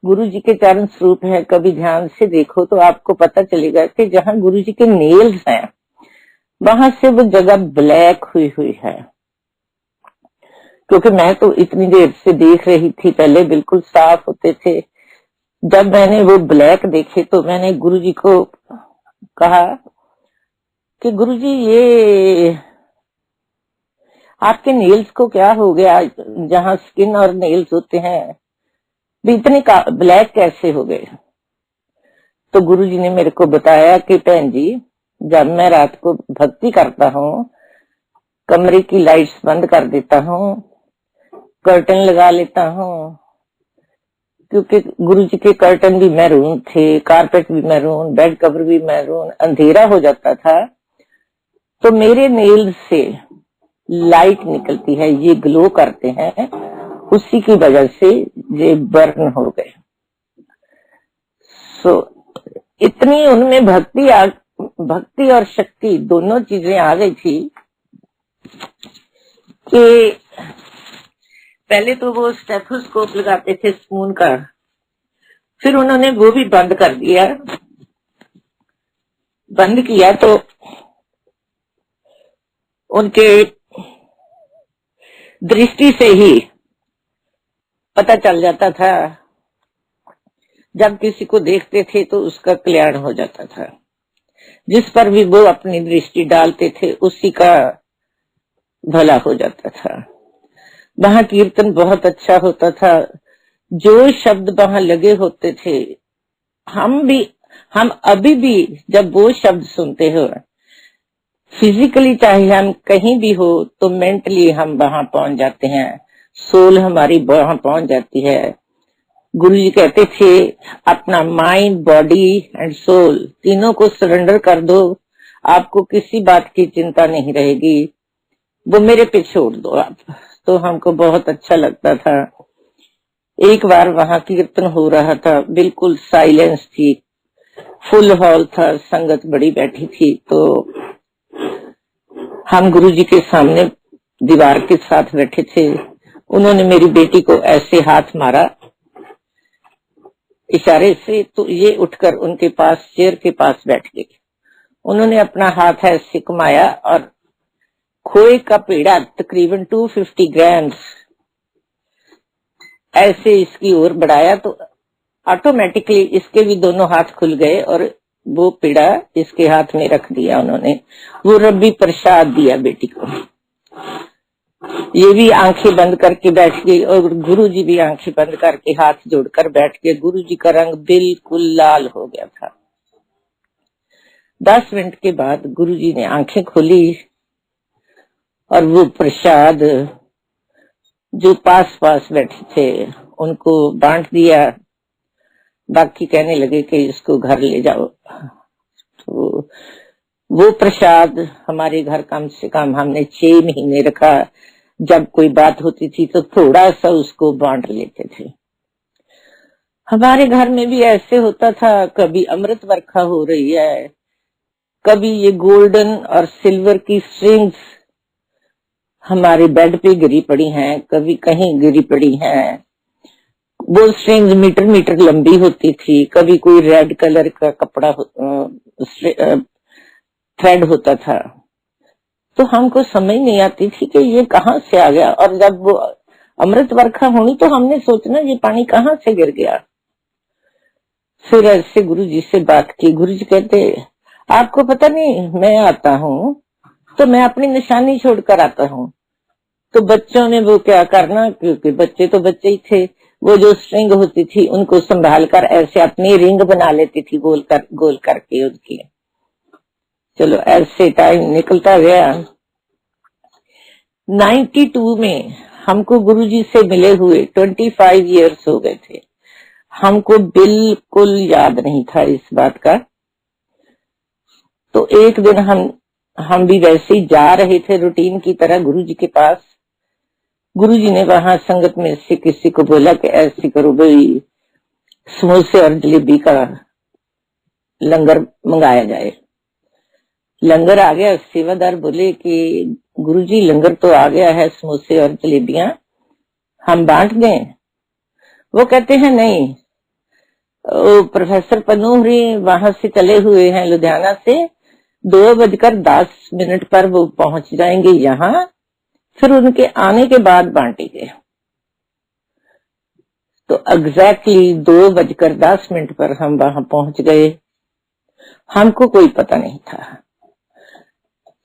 गुरुजी के चरण स्वरूप है, कभी ध्यान से देखो तो आपको पता चलेगा कि जहाँ गुरुजी के नेल्स हैं वहां से वो जगह ब्लैक हुई हुई है। क्योंकि मैं तो इतनी देर से देख रही थी, पहले बिल्कुल साफ होते थे। जब मैंने वो ब्लैक देखे तो मैंने गुरुजी को कहा कि गुरुजी ये आपके नेल्स को क्या हो गया, जहाँ स्किन और नेल्स होते हैं इतने ब्लैक कैसे हो गए। तो गुरुजी ने मेरे को बताया कि बहन जी, जब मैं रात को भक्ति करता हूँ, कमरे की लाइट्स बंद कर देता हूँ, कर्टन लगा लेता हूँ, क्योंकि गुरुजी के कर्टन भी मैरून थे, कारपेट भी मैरून, बेड कवर भी मैरून, अंधेरा हो जाता था, तो मेरे नेल से लाइट निकलती है, ये ग्लो करते हैं, उसी की वजह से ये बर्न हो गए। इतनी उनमें भक्ति और शक्ति दोनों चीजें आ गई थी कि पहले तो वो स्टेथोस्कोप लगाते थे स्पून का, फिर उन्होंने वो भी बंद कर दिया। बंद किया तो उनके दृष्टि से ही पता चल जाता था। जब किसी को देखते थे तो उसका कल्याण हो जाता था। जिस पर भी वो अपनी दृष्टि डालते थे उसी का भला हो जाता था। वहां कीर्तन बहुत अच्छा होता था। जो शब्द वहां लगे होते थे, हम अभी भी जब वो शब्द सुनते हो, फिजिकली चाहे हम कहीं भी हो तो मेंटली हम वहां पहुंच जाते हैं, सोल हमारी वहां पहुंच जाती है। गुरुजी कहते थे अपना माइंड, बॉडी एंड सोल तीनों को सरेंडर कर दो, आपको किसी बात की चिंता नहीं रहेगी, वो मेरे पे छोड़ दो आप। तो हमको बहुत अच्छा लगता था। एक बार वहां कीर्तन हो रहा था, बिल्कुल साइलेंस थी, फुल हॉल था, संगत बड़ी बैठी थी। तो हम गुरुजी के सामने दीवार के साथ बैठे थे। उन्होंने मेरी बेटी को ऐसे हाथ मारा इशारे से, तो ये उठकर उनके पास चेयर के पास बैठ गई। उन्होंने अपना हाथ ऐसे घुमाया और खोए का पेड़ा तकरीबन 250 ग्राम ऐसे इसकी ओर बढ़ाया, तो ऑटोमेटिकली इसके भी दोनों हाथ खुल गए और वो पीड़ा इसके हाथ में रख दिया उन्होंने। वो रब्बी प्रसाद दिया बेटी को। ये भी आंखें बंद करके बैठ गई और गुरुजी भी आंखें बंद करके हाथ जोड़कर बैठ गए। गुरुजी का रंग बिल्कुल लाल हो गया था। 10 मिनट के बाद गुरुजी ने आंखें खोली और वो प्रसाद जो पास पास बैठे थे उनको बांट दिया। बाकी कहने लगे कि इसको घर ले जाओ। तो वो प्रसाद हमारे घर कम से कम हमने 6 महीने रखा। जब कोई बात होती थी तो थोड़ा सा उसको बांट लेते थे। हमारे घर में भी ऐसे होता था, कभी अमृत वर्षा हो रही है, कभी ये गोल्डन और सिल्वर की स्ट्रिंग्स हमारे बेड पे गिरी पड़ी हैं, कभी कहीं गिरी पड़ी हैं। वो स्ट्रिंग्स मीटर मीटर लंबी होती थी। कभी कोई रेड कलर का कपड़ा थ्रेड होता था। तो हमको समझ नहीं आती थी कि ये कहाँ से आ गया। और जब वो अमृत वर्षा होनी तो हमने सोचना ये पानी कहाँ से गिर गया। फिर ऐसे गुरुजी से बात की। गुरुजी कहते आपको पता नहीं, मैं आता हूँ तो मैं अपनी निशानी छोड़कर आता हूँ। तो बच्चों ने वो क्या करना, क्योंकि बच्चे तो बच्चे ही थे, वो जो स्ट्रिंग होती थी उनको संभाल कर ऐसे अपनी रिंग बना लेती थी गोल करके उनकी। चलो ऐसे टाइम निकलता गया। 92 में हमको गुरुजी से मिले हुए 25 इयर्स हो गए थे। हमको बिल्कुल याद नहीं था इस बात का। तो एक दिन हम भी वैसे ही जा रहे थे रूटीन की तरह गुरुजी के पास। गुरुजी ने वहां संगत में से किसी को बोला कि ऐसे करो भाई, समोसे और जलेबी का लंगर मंगाया जाए। लंगर आ गया। सेवादार बोले कि गुरुजी लंगर तो आ गया है, समोसे और जलेबियां हम बांट दें। वो कहते हैं नहीं, प्रोफेसर पनूहरी वहां से चले हुए हैं लुधियाना से, 2:10 पर वो पहुंच जाएंगे यहाँ, फिर उनके आने के बाद बांटेंगे। तो एग्जैक्टली 2:10 पर हम वहां पहुंच गए। हमको कोई पता नहीं था।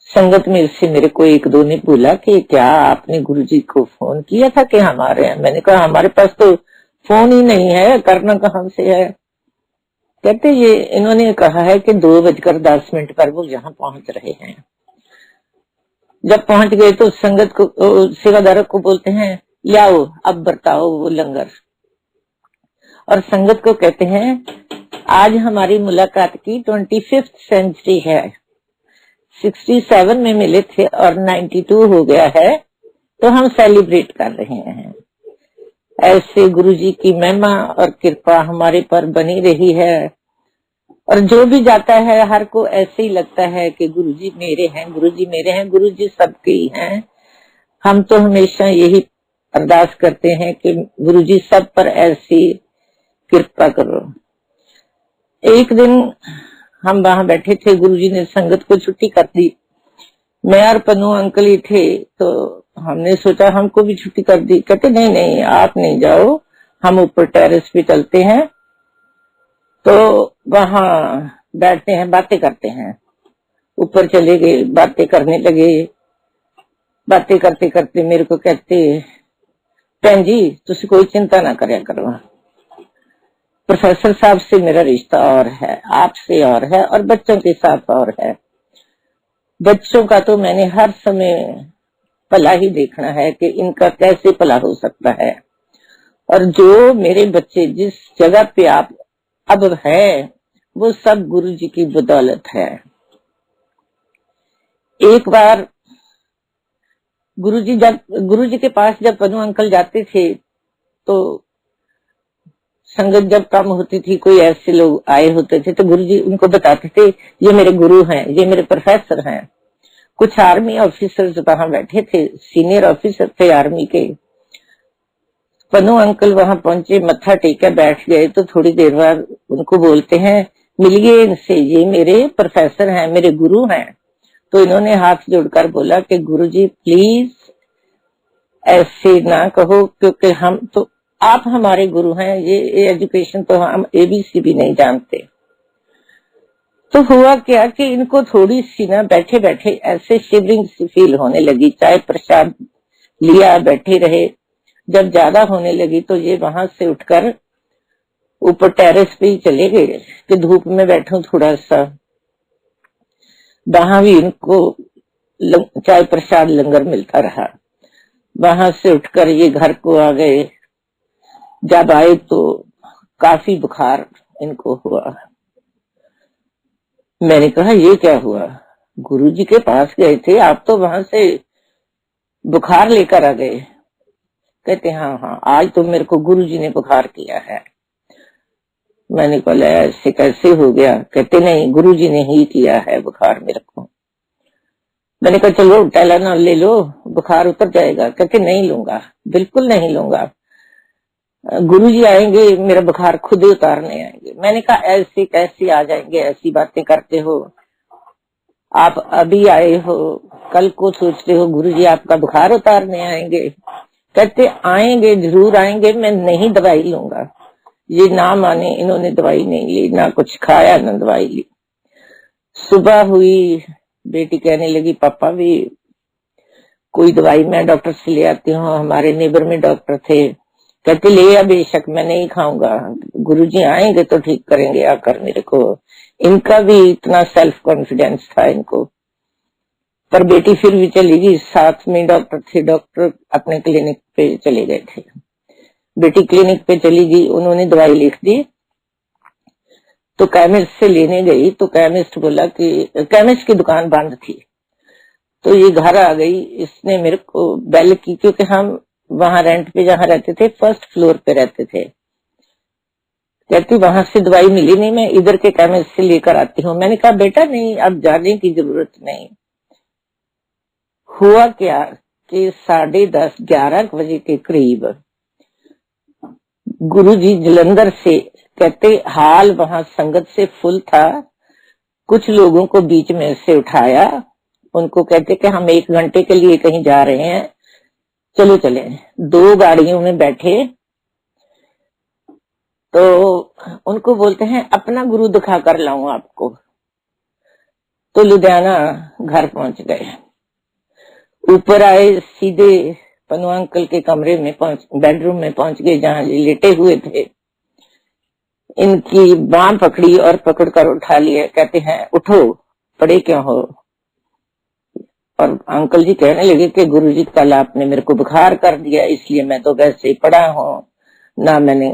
संगत में से मेरे को एक दो ने बोला कि क्या आपने गुरुजी को फोन किया था कि हम आ रहे हैं। मैंने कहा हमारे पास तो फोन ही नहीं है, करना कहां से है। कहते ये इन्होंने कहा है कि 2:10 पर वो यहाँ पहुंच रहे हैं। जब पहुंच गए तो संगत को, सेवादार को बोलते हैं लाओ अब बरताओ वो लंगर। और संगत को कहते हैं आज हमारी मुलाकात की 25th सेंचुरी है। 67 में मिले थे और 92 हो गया है, तो हम सेलिब्रेट कर रहे हैं। ऐसे गुरुजी की महिमा और कृपा हमारे पर बनी रही है। और जो भी जाता है हर को ऐसे ही लगता है कि गुरुजी मेरे हैं, गुरुजी मेरे हैं, गुरुजी सबके ही हैं। हम तो हमेशा यही अरदास करते हैं कि गुरुजी सब पर ऐसी कृपा करो। एक दिन हम वहां बैठे थे, गुरुजी ने संगत को छुट्टी कर दी। मैं और पन्नू अंकल ही थे, तो हमने सोचा हमको भी छुट्टी कर दी। कहते नहीं नहीं आप नहीं जाओ, हम ऊपर टेरेस पे चलते हैं, तो वहां बैठते हैं, बातें करते हैं। ऊपर चले गए, बातें करने लगे। बातें करते करते मेरे को कहते भैन जी तुसी कोई चिंता ना करया करो, प्रोफेसर साहब से मेरा रिश्ता और है, आपसे और है, और बच्चों के साथ और है। बच्चों का तो मैंने हर समय भला ही देखना है कि इनका कैसे भला हो सकता है। और जो मेरे बच्चे जिस जगह पे आप अब है वो सब गुरुजी की बदौलत है। एक बार गुरुजी के पास जब पन्नू अंकल जाते थे तो संगत जब कम होती थी, कोई ऐसे लोग आए होते थे तो गुरुजी उनको बताते थे ये मेरे गुरु हैं, ये मेरे प्रोफेसर हैं। कुछ आर्मी ऑफिसर्स वहां बैठे थे, सीनियर ऑफिसर थे आर्मी के। पन्नू अंकल वहां पहुंचे, मत्था टेका बैठ गए। तो थोड़ी देर बाद उनको बोलते हैं मिलिए इनसे, ये मेरे प्रोफेसर हैं, मेरे गुरु हैं। तो इन्होंने हाथ जोड़कर बोला कि गुरुजी प्लीज ऐसे ना कहो, क्योंकि हम तो आप हमारे गुरु हैं, ये एजुकेशन तो हम ABC भी नहीं जानते। तो हुआ क्या कि इनको थोड़ी सी ना बैठे बैठे ऐसे शिवरिंग सी फील होने लगी। चाय प्रसाद लिया, बैठे रहे। जब ज्यादा होने लगी तो ये वहां से उठकर ऊपर टेरेस पे ही चले गए कि धूप में बैठूं थोड़ा सा। वहां भी इनको चाय प्रसाद लंगर मिलता रहा। वहां से उठकर ये घर को आ गए। जब आए तो काफी बुखार इनको हुआ। मैंने कहा ये क्या हुआ? गुरुजी के पास गए थे, आप तो वहां से बुखार लेकर आ गए। कहते हाँ हाँ, आज तो मेरे को गुरुजी ने बुखार किया है। मैंने बोला ऐसे कैसे हो गया? कहते नहीं, गुरुजी ने ही किया है बुखार मेरे को। मैंने कहा चलो टाइलेनॉल ले लो, बुखार उतर जाएगा। कहते नहीं लूंगा, बिल्कुल नहीं लूंगा, गुरुजी आएंगे मेरा बुखार खुद ही उतारने आएंगे। मैंने कहा ऐसे कैसे आ जाएंगे, ऐसी बातें करते हो? आप अभी आए हो, कल को सोचते हो गुरुजी आपका बुखार उतारने आएंगे। कहते आएंगे, जरूर आएंगे, मैं नहीं दवाई लूंगा। ये ना माने, इन्होंने दवाई नहीं ली, ना कुछ खाया ना दवाई ली। सुबह हुई, बेटी कहने लगी पापा भी कोई दवाई मैं डॉक्टर से ले आती हूँ। हमारे नेबर में डॉक्टर थे। कहते ले आ, बेशक मैं नहीं खाऊंगा, गुरुजी आएंगे तो ठीक करेंगे आकर मेरे को। इनका भी इतना सेल्फ कॉन्फिडेंस था इनको। पर बेटी फिर भी चली गई, साथ में डॉक्टर थे, डॉक्टर अपने क्लिनिक पे चले गए थे। बेटी क्लिनिक पे चली गई, उन्होंने दवाई लिख दी। तो केमिस्ट से लेने गई तो केमिस्ट बोला कि केमिस्ट की दुकान बंद थी। तो ये घर आ गई, इसने मेरे को बेल की, क्योंकि हम वहां रेंट पे जहां रहते थे फर्स्ट फ्लोर पे रहते थे। कहती वहां से दवाई मिली नहीं, मैं इधर के केमिस्ट से लेकर आती हूँ। मैंने कहा बेटा नहीं, अब जाने की जरूरत नहीं। हुआ क्या कि 10:30 11 बजे के करीब गुरुजी जलंधर से, कहते हाल वहां संगत से फुल था, कुछ लोगों को बीच में से उठाया। उनको कहते कि हम 1 घंटे के लिए कहीं जा रहे हैं, चलो चले। 2 गाड़ियों में बैठे तो उनको बोलते हैं अपना गुरु दिखा कर लाऊं आपको। तो लुधियाना घर पहुंच गए। ऊपर आए, सीधे पनु अंकल के कमरे में बेडरूम में पहुंच गए जहां लेटे हुए थे। इनकी बांह पकड़ी और पकड़कर उठा लिया। कहते हैं उठो, पड़े क्यों हो? और अंकल जी कहने लगे कि गुरुजी कल आपने मेरे को बुखार कर दिया, इसलिए मैं तो वैसे ही पड़ा हूँ ना, मैंने।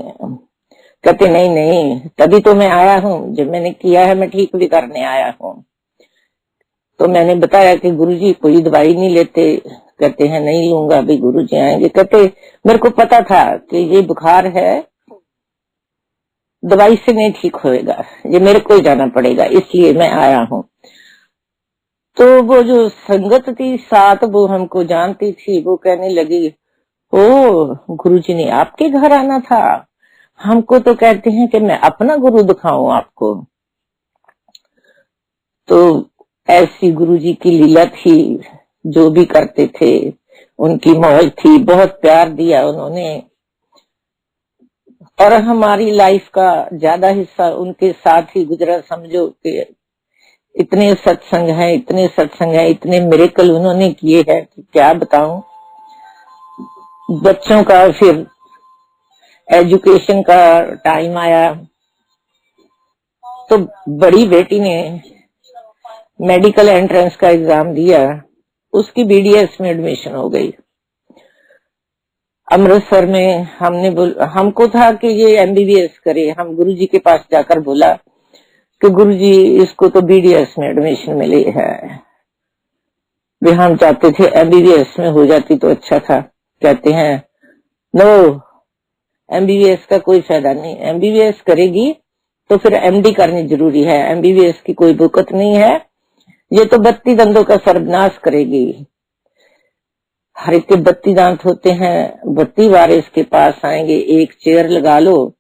कहते नहीं नहीं, तभी तो मैं आया हूँ, जब मैंने किया है मैं ठीक भी करने आया हूँ। तो मैंने बताया कि गुरुजी कोई दवाई नहीं लेते। कहते हैं नहीं लूंगा, अभी गुरुजी आएंगे। कहते मेरे को पता था कि ये बुखार है, दवाई से नहीं ठीक होएगा, ये मेरे को ही जाना पड़ेगा, इसलिए मैं आया हूँ। तो वो जो संगत थी साथ, वो हमको जानती थी, वो कहने लगी ओ गुरुजी ने आपके घर आना था, हमको तो कहते हैं कि मैं अपना गुरु दिखाऊं आपको। तो ऐसी गुरुजी की लीला थी, जो भी करते थे उनकी मौज थी, बहुत प्यार दिया उन्होंने। और हमारी लाइफ का ज्यादा हिस्सा उनके साथ ही गुजरा। समझो कि इतने सत्संग है, इतने सत्संग है, इतने मिरेकल उन्होंने किए हैं कि क्या बताऊं। बच्चों का फिर एजुकेशन का टाइम आया तो बड़ी बेटी ने मेडिकल एंट्रेंस का एग्जाम दिया, उसकी बीडीएस में एडमिशन हो गई अमृतसर में। हमको था कि ये एमबीबीएस करे। हम गुरुजी के पास जाकर बोला कि गुरुजी इसको तो बीडीएस में एडमिशन मिली है, वे हम चाहते थे एमबीबीएस में हो जाती तो अच्छा था। कहते हैं नो, एमबीबीएस का कोई फायदा नहीं, एमबीबीएस करेगी तो फिर एमडी करनी जरूरी है, एमबीबीएस की कोई बुकत नहीं है, ये तो 32 दंदों का सर्वनाश करेगी। हर एक के 32 दांत होते हैं, 32 बार इसके पास आएंगे, एक चेयर लगा लो,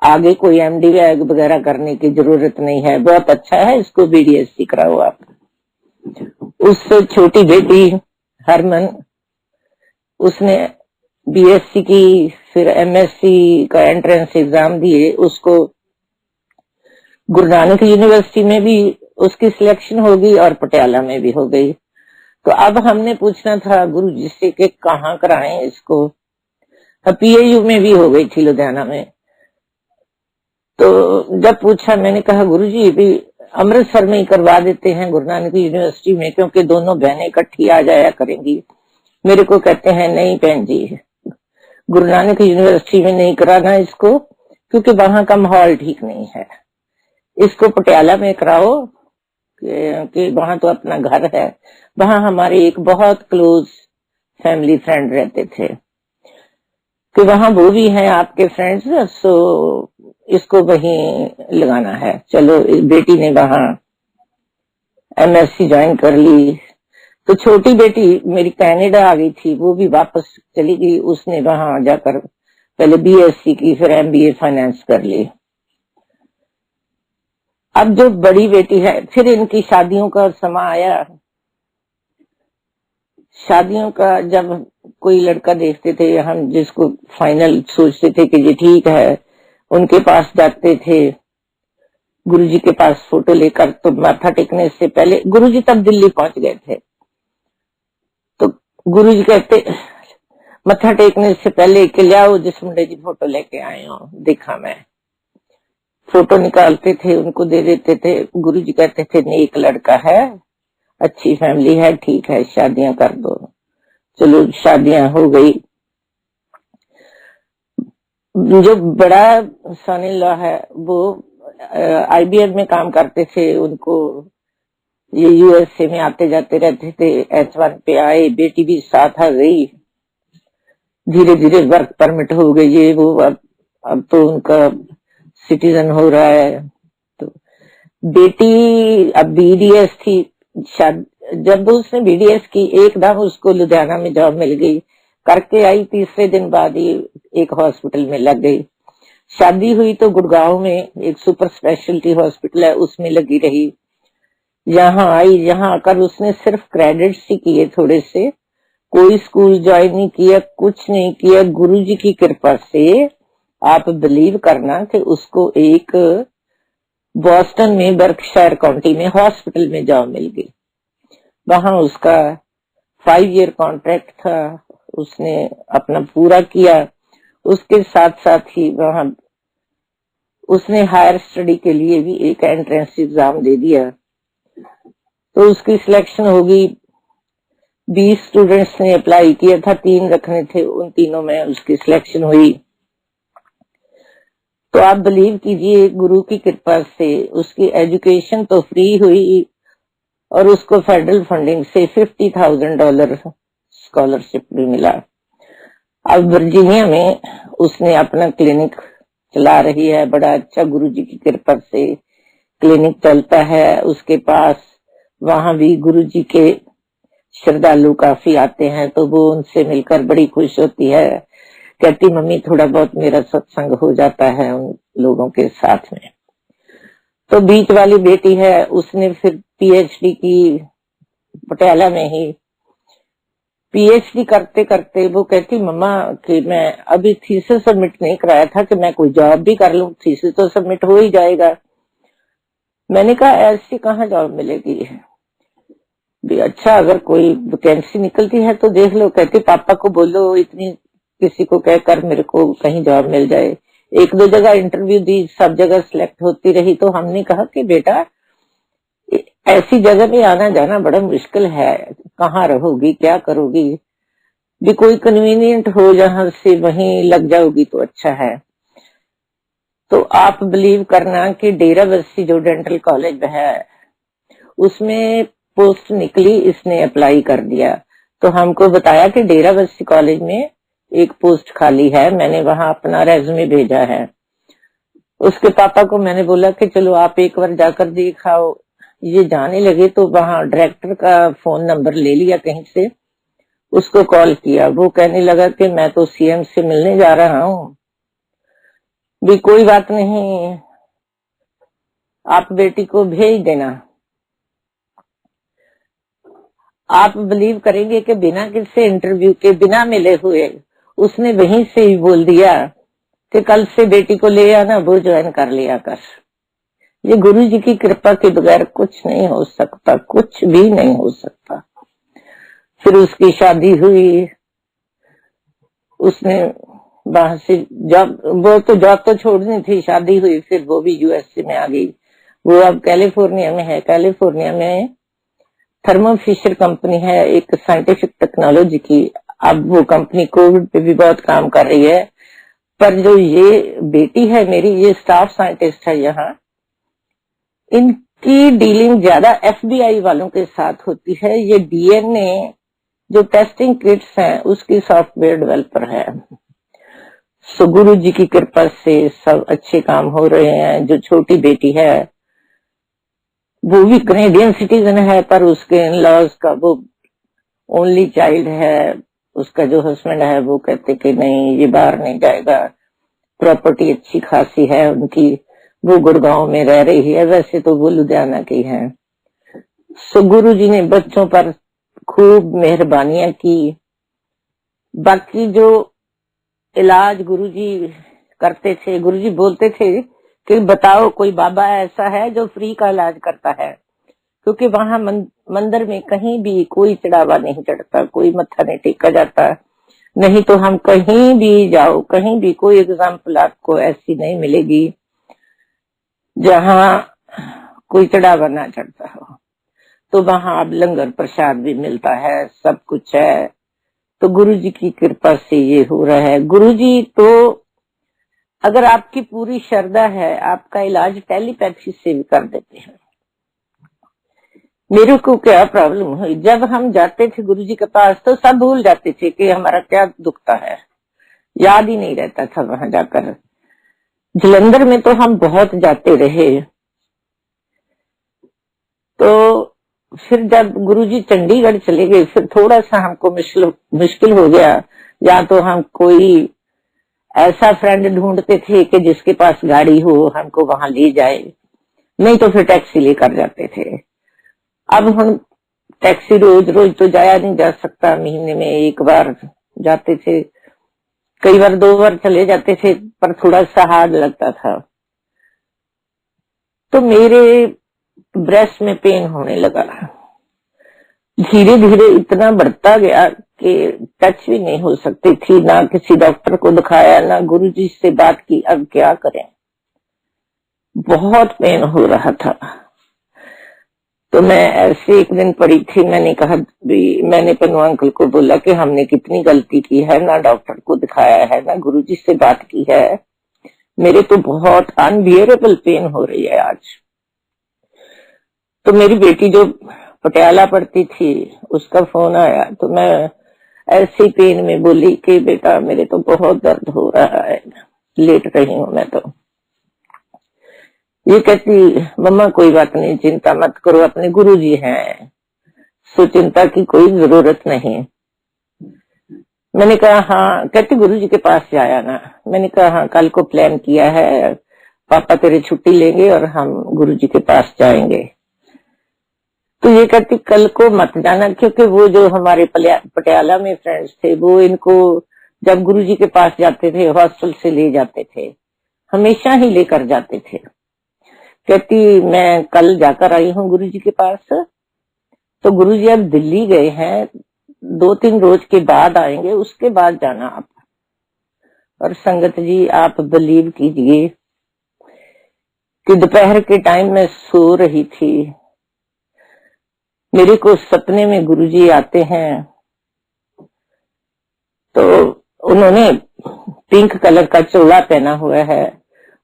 आगे कोई एमडी वगैरह करने की जरूरत नहीं है, बहुत अच्छा है, इसको बीडीएससी कराओ आप। उससे छोटी बेटी हरमन, उसने बीएससी की, फिर एमएससी का एंट्रेंस एग्जाम दिए, उसको गुरु नानक यूनिवर्सिटी में भी उसकी सिलेक्शन होगी और पटियाला में भी हो गई। तो अब हमने पूछना था गुरु जी से कि कहाँ कराएं इसको। पीएयू में भी हो गई थी लुधियाना में। तो जब पूछा मैंने कहा गुरु जी भी अमृतसर में ही करवा देते हैं गुरु नानक यूनिवर्सिटी में, क्योंकि दोनों बहनें इकट्ठी आ जाया करेंगी। मेरे को कहते हैं नहीं बहन जी, गुरु नानक यूनिवर्सिटी में नहीं कराना इसको, क्योंकि वहां का माहौल ठीक नहीं है, इसको पटियाला में कराओ कि वहां तो अपना घर है। वहां हमारे एक बहुत क्लोज फैमिली फ्रेंड रहते थे कि वहां वो भी हैं आपके फ्रेंड्स, सो इसको वहीं लगाना है। चलो बेटी ने वहां एमएससी ज्वाइन कर ली। तो छोटी बेटी मेरी कनाडा आ गई थी, वो भी वापस चली गई। उसने वहां जाकर पहले बीएससी की, फिर एमबीए फाइनेंस कर ली। अब जो बड़ी बेटी है, फिर इनकी शादियों का समय आया। शादियों का जब कोई लड़का देखते थे, हम जिसको फाइनल सोचते थे कि ये ठीक है, उनके पास जाते थे गुरुजी के पास फोटो लेकर। तो माथा टेकने से पहले, गुरुजी तब दिल्ली पहुंच गए थे, तो गुरुजी कहते मत्था टेकने से पहले कि ले आओ जिस मुंडे की फोटो लेके आए हो, देखा मैं। फोटो निकालते थे, उनको दे देते थे। गुरुजी कहते थे नेक लड़का है, अच्छी फैमिली है, ठीक है शादियां कर दो। चलो शादियां हो गई। जो बड़ा सन इन लॉ है वो आईबीएम में काम करते थे, उनको ये यूएसए में आते जाते रहते थे। H1 पे आए, बेटी भी साथ आ गई। धीरे धीरे वर्क परमिट हो गई ये वो। अब तो उनका सिटीजन हो रहा है। तो बेटी अब बीडीएस थी। जब उसने बीडीएस की, एकदम उसको लुधियाना में जॉब मिल गई। करके आई, तीसरे दिन बाद ही एक हॉस्पिटल में लग गई। शादी हुई तो गुड़गांव में एक सुपर स्पेशलिटी हॉस्पिटल है, उसमें लगी रही। यहाँ आई, यहाँ आकर उसने सिर्फ क्रेडिट्स ही किए थोड़े से, कोई स्कूल ज्वाइन नहीं किया, कुछ नहीं किया। गुरुजी की कृपा से आप बिलीव करना कि उसको एक बॉस्टन में बर्कशायर काउंटी में हॉस्पिटल में जॉब मिल गई। वहां उसका 5 ईयर कॉन्ट्रैक्ट था, उसने अपना पूरा किया। उसके साथ साथ ही वहां उसने हायर स्टडी के लिए भी एक एंट्रेंस एग्जाम दे दिया। तो उसकी सिलेक्शन होगी। 20 स्टूडेंट्स ने अप्लाई किया था, 3 रखने थे, उन तीनों में उसकी सिलेक्शन हुई। तो आप बिलीव कीजिए गुरु की कृपा से उसकी एजुकेशन तो फ्री हुई और उसको फेडरल फंडिंग से $50,000 स्कॉलरशिप भी मिला। अब वर्जीनिया में उसने अपना क्लिनिक चला रही है। बड़ा अच्छा गुरुजी की कृपा से क्लिनिक चलता है उसके पास। वहां भी गुरुजी के श्रद्धालु काफी आते हैं, तो वो उनसे मिलकर बड़ी खुश होती है। कहती मम्मी थोड़ा बहुत मेरा सत्संग हो जाता है उन लोगों के साथ में। तो बीच वाली बेटी है, उसने फिर पीएचडी की पटियाला में ही। पीएचडी करते करते वो कहती मम्मा कि मैं अभी थीसिस सबमिट नहीं कराया था कि मैं कोई जॉब भी कर लूं, थीसिस तो सबमिट हो ही जाएगा। मैंने कहा ऐसी कहाँ जॉब मिलेगी भी, अच्छा अगर कोई वैकेंसी निकलती है तो देख लो। कहती पापा को बोलो इतनी किसी को कहकर मेरे को कहीं जॉब मिल जाए। 1-2 जगह इंटरव्यू दी, सब जगह सिलेक्ट होती रही। तो हमने कहा कि बेटा ऐसी जगह में आना जाना बड़ा मुश्किल है, कहाँ रहोगी, क्या करोगी, भी कोई कन्वीनियंट हो जहां से वहीं लग जाओगी तो अच्छा है। तो आप बिलीव करना कि डेराबस्सी जो डेंटल कॉलेज है उसमें पोस्ट निकली, इसने अप्लाई कर दिया। तो हमको बताया कि डेराबस्सी कॉलेज में एक पोस्ट खाली है, मैंने वहां अपना रेज्यूमे भेजा है। उसके पापा को मैंने बोला कि चलो आप एक बार जाकर दिखाओ। ये जाने लगे तो वहां डायरेक्टर का फोन नंबर ले लिया कहीं से, उसको कॉल किया। वो कहने लगा कि मैं तो सीएम से मिलने जा रहा हूं। भी कोई बात नहीं, आप बेटी को भेज देना। आप बिलीव करेंगे कि बिना किसी इंटरव्यू के, बिना मिले हुए, उसने वहीं से ही बोल दिया कि कल से बेटी को ले आना, वो ज्वाइन कर लिया कर। ये गुरु जी की कृपा के बगैर कुछ नहीं हो सकता, कुछ भी नहीं हो सकता। फिर उसकी शादी हुई, उसने वहां से जॉब, वो तो जॉब तो छोड़नी थी, शादी हुई, फिर वो भी यूएसए में आ गई। वो अब कैलिफोर्निया में है। कैलिफोर्निया में थर्मो फिशर कंपनी है, एक साइंटिफिक टेक्नोलॉजी की। अब वो कंपनी कोविड पे भी बहुत काम कर रही है। पर जो ये बेटी है मेरी, ये स्टाफ साइंटिस्ट है यहाँ, इनकी डीलिंग ज्यादा एफबीआई वालों के साथ होती है। ये डीएनए जो टेस्टिंग किट्स हैं उसकी सॉफ्टवेयर डेवलपर है। सो गुरु जी की कृपा से सब अच्छे काम हो रहे हैं। जो छोटी बेटी है वो भी कनेडियन सिटीजन है, पर उसके इन लॉज का वो ओनली चाइल्ड है। उसका जो हस्बैंड है वो कहते कि नहीं, ये बाहर नहीं जाएगा। प्रॉपर्टी अच्छी खासी है उनकी, वो गुड़गांव में रह रही है, वैसे तो वो लुधियाना की है। सो गुरु जी ने बच्चों पर खूब मेहरबानियां की। बाकी जो इलाज गुरुजी करते थे, गुरुजी बोलते थे कि बताओ कोई बाबा ऐसा है जो फ्री का इलाज करता है, क्योंकि वहां मंदिर में कहीं भी कोई चढ़ावा नहीं चढ़ता, कोई मत्था नहीं टेका जाता। नहीं तो हम कहीं भी जाओ, कहीं भी कोई एग्जाम्पल आपको ऐसी नहीं मिलेगी जहां कोई चढ़ावा ना चढ़ता हो। तो वहां अब लंगर प्रसाद भी मिलता है, सब कुछ है। तो गुरु जी की कृपा से ये हो रहा है। गुरु जी तो अगर आपकी पूरी श्रद्धा है, आपका इलाज टेलीपैथी से भी कर देते हैं। मेरे को क्या प्रॉब्लम हुई, जब हम जाते थे गुरु जी के पास तो सब भूल जाते थे कि हमारा क्या दुखता है, याद ही नहीं रहता था वहां जाकर। जलंधर में तो हम बहुत जाते रहे। तो फिर जब गुरुजी चंडीगढ़ चले गए, फिर थोड़ा सा हमको मुश्किल हो गया। या तो हम कोई ऐसा फ्रेंड ढूंढते थे कि जिसके पास गाड़ी हो, हमको वहां ले जाए, नहीं तो फिर टैक्सी लेकर जाते थे। अब हम टैक्सी रोज रोज तो जाया नहीं जा सकता, महीने में एक बार जाते थे, कई बार 2 बार चले जाते थे, पर थोड़ा सा हार्ड लगता था। तो मेरे ब्रेस्ट में पेन होने लगा, धीरे धीरे इतना बढ़ता गया कि टच भी नहीं हो सकती थी। ना किसी डॉक्टर को दिखाया, ना गुरुजी से बात की, अब क्या करें, बहुत पेन हो रहा था। तो मैं ऐसे एक दिन पड़ी थी, मैंने कहा भी, मैंने पन्नू अंकल को बोला कि हमने कितनी गलती की है, ना डॉक्टर को दिखाया है, ना गुरुजी से बात की है, मेरे तो बहुत अनबियरेबल पेन हो रही है आज। तो मेरी बेटी जो पटियाला पढ़ती थी, उसका फोन आया, तो मैं ऐसी पेन में बोली कि बेटा मेरे तो बहुत दर्द हो रहा है, लेट रही हूं मैं। तो ये कहती, मम्मा कोई बात नहीं, चिंता मत करो, अपने गुरुजी हैं, सो चिंता की कोई जरूरत नहीं। मैंने कहा हाँ। कहती गुरुजी के पास जाया ना। मैंने कहा हाँ, कल को प्लान किया है, पापा तेरे छुट्टी लेंगे और हम गुरुजी के पास जाएंगे। तो ये कहती कल को मत जाना, क्योंकि वो जो हमारे पटियाला में फ्रेंड्स थे, वो इनको जब गुरुजी के पास जाते थे हॉस्टल से ले जाते थे, हमेशा ही लेकर जाते थे। कहती मैं कल जाकर आई हूँ गुरुजी के पास, तो गुरुजी अब दिल्ली गए हैं, 2-3 रोज के बाद आएंगे, उसके बाद जाना आप। और संगत जी आप बिलीव कीजिए कि दोपहर के टाइम में सो रही थी, मेरे को सपने में गुरुजी आते हैं। तो उन्होंने पिंक कलर का चोला पहना हुआ है,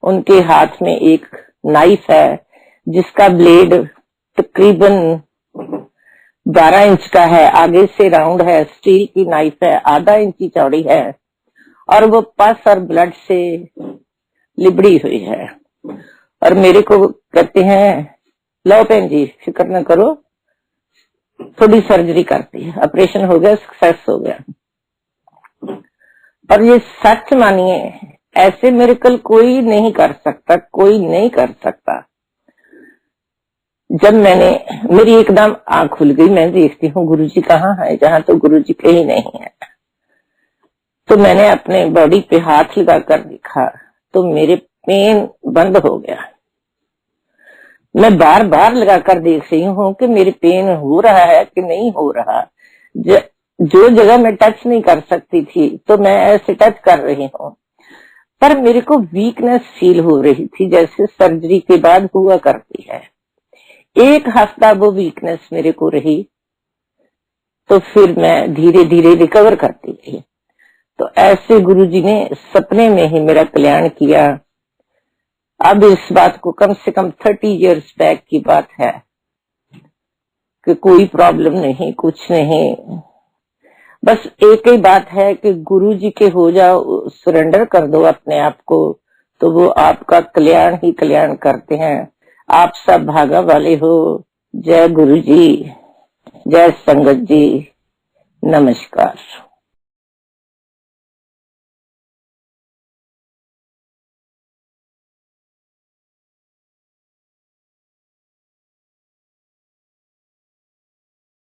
उनके हाथ में एक नाइफ है जिसका ब्लेड तकरीबन 12 इंच का है, आगे से राउंड है, स्टील की नाइफ है, आधा इंची चौड़ी है, और वो पस और ब्लड से लिबड़ी हुई है। और मेरे को कहते हैं लो बहन जी फिक्र न करो, थोड़ी सर्जरी करती है, ऑपरेशन हो गया, सक्सेस हो गया। और ये सच मानिए, ऐसे मिरेकल कोई नहीं कर सकता, कोई नहीं कर सकता। जब मेरी एकदम आंख खुल गई, मैं देखती हूँ गुरुजी कहाँ है, जहाँ तो गुरुजी कहीं नहीं है। तो मैंने अपने बॉडी पे हाथ लगाकर देखा तो मेरे पेन बंद हो गया। मैं बार बार लगाकर देख रही हूँ कि मेरे पेन हो रहा है कि नहीं हो रहा। जो जगह मैं टच नहीं कर सकती थी तो मैं ऐसे टच कर रही हूँ, पर मेरे को वीकनेस फील हो रही थी जैसे सर्जरी के बाद हुआ करती है। 1 हफ्ता वो वीकनेस मेरे को रही, तो फिर मैं धीरे धीरे रिकवर करती रही। तो ऐसे गुरुजी ने सपने में ही मेरा कल्याण किया। अब इस बात को कम से कम 30 इयर्स बैक की बात है कि कोई प्रॉब्लम नहीं, कुछ नहीं। बस एक ही बात है कि गुरुजी के हो जाओ, सरेंडर कर दो अपने आप को, तो वो आपका कल्याण ही कल्याण करते हैं। आप सब भागा वाले हो। जय गुरुजी, जय संगत जी, नमस्कार।